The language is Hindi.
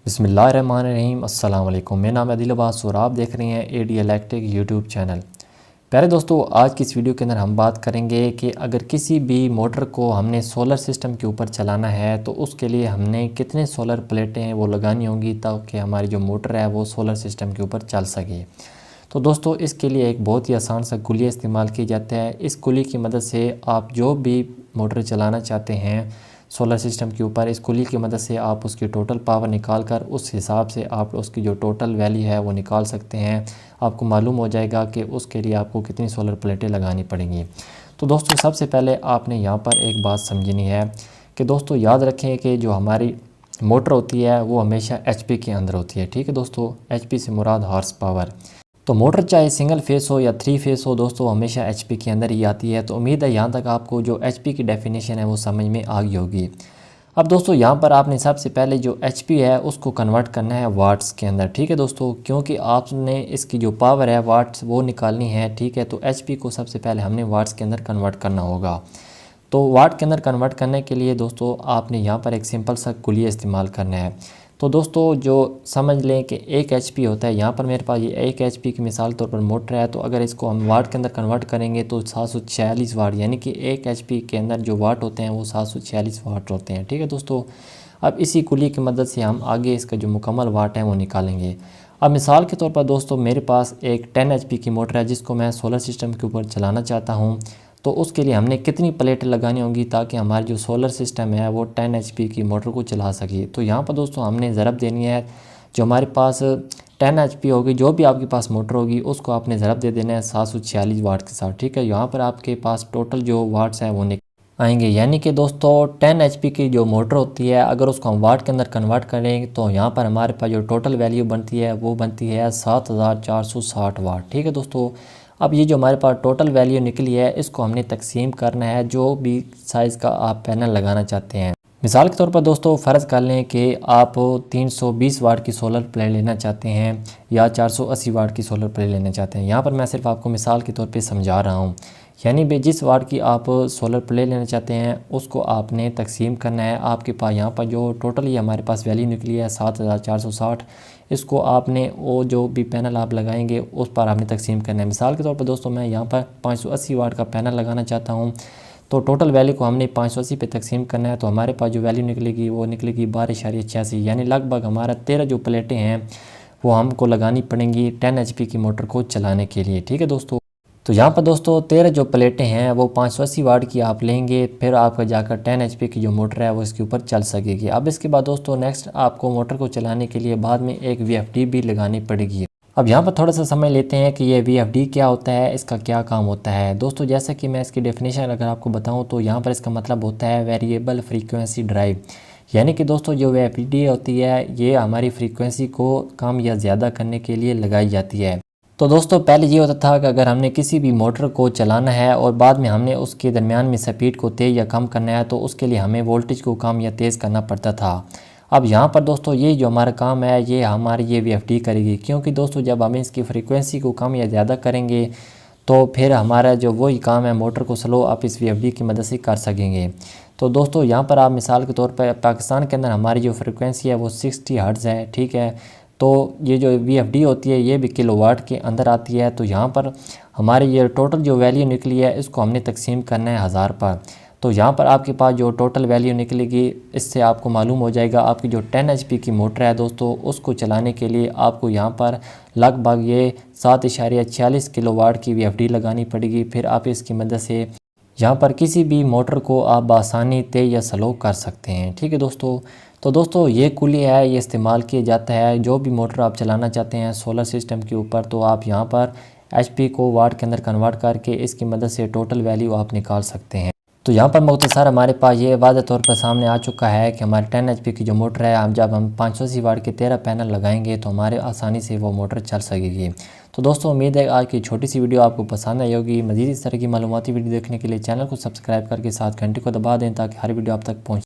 बिस्मिल्लाहिर्रहमानिर्रहीम। अस्सलाम वालेकुम। मेरा नाम है आदिल अब्बास और आप देख रहे हैं AD इलेक्ट्रिक यूट्यूब चैनल। प्यारे दोस्तों, आज की इस वीडियो के अंदर हम बात करेंगे कि अगर किसी भी मोटर को हमने सोलर सिस्टम के ऊपर चलाना है तो उसके लिए हमने कितने सोलर प्लेटें हैं वो लगानी होंगी ताकि हमारी जो मोटर है वो सोलर सिस्टम के ऊपर चल सके। तो दोस्तों, इसके लिए एक बहुत ही आसान सा गुलिया इस्तेमाल की जाता है। इस गुली की मदद से आप जो भी मोटर चलाना चाहते हैं सोलर सिस्टम के ऊपर, इस गुली की मदद से आप उसकी टोटल पावर निकाल कर उस हिसाब से आप उसकी जो टोटल वैल्यू है वो निकाल सकते हैं। आपको मालूम हो जाएगा कि उसके लिए आपको कितनी सोलर प्लेटें लगानी पड़ेंगी। तो दोस्तों, सबसे पहले आपने यहाँ पर एक बात समझनी है कि दोस्तों याद रखें कि जो हमारी मोटर होती है वो हमेशा HP के अंदर होती है। ठीक है दोस्तों, HP से मुराद हॉर्स पावर। तो मोटर चाहे सिंगल फेस हो या 3 फेस हो दोस्तों, हमेशा HP के अंदर ही आती है। तो उम्मीद है यहाँ तक आपको जो HP की डेफिनेशन है वो समझ में आ गई होगी। अब दोस्तों, यहाँ पर आपने सबसे पहले जो HP है उसको कन्वर्ट करना है वाट्स के अंदर। ठीक है दोस्तों, क्योंकि आपने इसकी जो पावर है वाट्स वो निकालनी है। ठीक है, तो HP को सबसे पहले हमने वाट्स के अंदर कन्वर्ट करना होगा। तो वाट के अंदर कन्वर्ट करने के लिए दोस्तों आपने यहाँ पर एक सिंपल सा गुलिया इस्तेमाल करना है। तो दोस्तों, जो समझ लें कि 1 HP होता है, यहाँ पर मेरे पास ये 1 HP की मिसाल तौर पर मोटर है। तो अगर इसको हम वाट के अंदर कन्वर्ट करेंगे तो 746 वाट, यानी कि 1 HP के अंदर जो वाट होते हैं वो 746 वाट होते हैं। ठीक है दोस्तों, अब इसी गुली की मदद से हम आगे इसका जो मुकम्मल वाट है वो निकालेंगे। अब मिसाल के तौर पर दोस्तों मेरे पास एक 10 HP की मोटर है जिसको मैं सोलर सिस्टम के ऊपर चलाना चाहता हूँ। तो उसके लिए हमने कितनी प्लेटें लगानी होंगी ताकि हमारी जो सोलर सिस्टम है वो 10 HP की मोटर को चला सके। तो यहाँ पर दोस्तों हमने ज़रब देनी है। जो हमारे पास 10 HP होगी, जो भी आपके पास मोटर होगी उसको आपने ज़रब दे देना है 746 वाट के साथ। ठीक है, यहाँ पर आपके पास टोटल जो वाट्स हैं वो आएंगे, यानी कि दोस्तों 10 HP की जो मोटर होती है अगर उसको हम वाट के अंदर कन्वर्ट करें तो यहाँ पर हमारे पास जो टोटल वैल्यू बनती है वो बनती है 7460 वाट। ठीक है दोस्तों, अब ये जो हमारे पास टोटल वैल्यू निकली है इसको हमने तकसीम करना है जो भी साइज़ का आप पैनल लगाना चाहते हैं। मिसाल के तौर पर दोस्तों फ़र्ज़ कर लें कि आप 320 वाट की सोलर प्लेट लेना चाहते हैं या 480 वाट की सोलर प्लेट लेना चाहते हैं। यहाँ पर मैं सिर्फ आपको मिसाल के तौर पे समझा रहा हूँ। यानी भी जिस वाट की आप सोलर प्लेट लेना चाहते हैं उसको आपने तकसीम करना है। आपके पास यहाँ पर जो टोटली हमारे पास वैल्यू निकली है 7460, इसको आपने वो जो भी पैनल आप लगाएंगे उस पर आपने तकसीम करना है। मिसाल के तौर पर दोस्तों मैं यहाँ पर 580 वाट का पैनल लगाना चाहता हूँ। तो टोटल वैल्यू को हमने 580 पे तकसीम करना है। तो हमारे पास जो वैल्यू निकलेगी वो निकलेगी 12.86, यानी लगभग हमारा 13 जो प्लेटें हैं वो हमको लगानी पड़ेंगी 10 HP की मोटर को चलाने के लिए। ठीक है दोस्तों, तो यहाँ पर दोस्तों 13 जो प्लेटें हैं वो 580 वाट की आप लेंगे, फिर आपका जाकर 10 HP की जो मोटर है वो इसके ऊपर चल सकेगी। अब इसके बाद दोस्तों नेक्स्ट आपको मोटर को चलाने के लिए बाद में एक VFD भी लगानी पड़ेगी। अब यहाँ पर थोड़ा सा समझ लेते हैं कि ये VFD क्या होता है, इसका क्या काम होता है। दोस्तों जैसा कि मैं इसकी डेफिनेशन अगर आपको बताऊँ तो यहाँ पर इसका मतलब होता है वेरिएबल फ्रीक्वेंसी ड्राइव। यानी कि दोस्तों जो VFD होती है ये हमारी फ्रीक्वेंसी को कम या ज़्यादा करने के लिए लगाई जाती है। तो दोस्तों पहले ये होता था कि अगर हमने किसी भी मोटर को चलाना है और बाद में हमने उसके दरमियान में स्पीड को तेज़ या कम करना है तो उसके लिए हमें वोल्टेज को कम या तेज़ करना पड़ता था। अब यहाँ पर दोस्तों ये जो हमारा काम है ये हमारी ये VFD करेगी, क्योंकि दोस्तों जब हम इसकी फ्रीक्वेंसी को कम या ज़्यादा करेंगे तो फिर हमारा जो वही काम है मोटर को स्लो आप इस VFD की मदद से कर सकेंगे। तो दोस्तों यहाँ पर आप मिसाल के तौर पर पाकिस्तान के अंदर हमारी जो फ्रीक्वेंसी है वो 60 हर्ट्ज़ है। ठीक है, तो ये जो VFD होती है ये भी किलोवाट के अंदर आती है। तो यहाँ पर हमारी ये टोटल जो वैल्यू निकली है इसको हमने तकसीम करना है 1000 पर। तो यहाँ पर आपके पास जो टोटल वैल्यू निकलेगी इससे आपको मालूम हो जाएगा आपकी जो 10 HP की मोटर है दोस्तों उसको चलाने के लिए आपको यहाँ पर लगभग ये 7.46 किलोवाट की VFD लगानी पड़ेगी। फिर आप इसकी मदद से यहाँ पर किसी भी मोटर को आप बआसानी तेज़ या स्लो कर सकते हैं। ठीक है दोस्तों, तो दोस्तों ये गुलिया है ये इस्तेमाल किया जाता है जो भी मोटर आप चलाना चाहते हैं सोलर सिस्टम के ऊपर। तो आप यहाँ पर HP को वाट के अंदर कन्वर्ट करके इसकी मदद से टोटल वैल्यू आप निकाल सकते हैं। तो यहाँ पर मुख्तसर हमारे पास ये वाज़ेह तौर पर सामने आ चुका है कि हमारे 10 HP की जो मोटर है हम जब हम 580 वाट के 13 पैनल लगाएंगे तो हमारे आसानी से वो मोटर चल सकेगी। तो दोस्तों उम्मीद है आज की छोटी सी वीडियो आपको पसंद आई होगी। मज़ीद इस तरह की मालूमाती वीडियो देखने के लिए चैनल को सब्सक्राइब करके साथ घंटे को दबा दें ताकि हर वीडियो आप तक पहुँचे।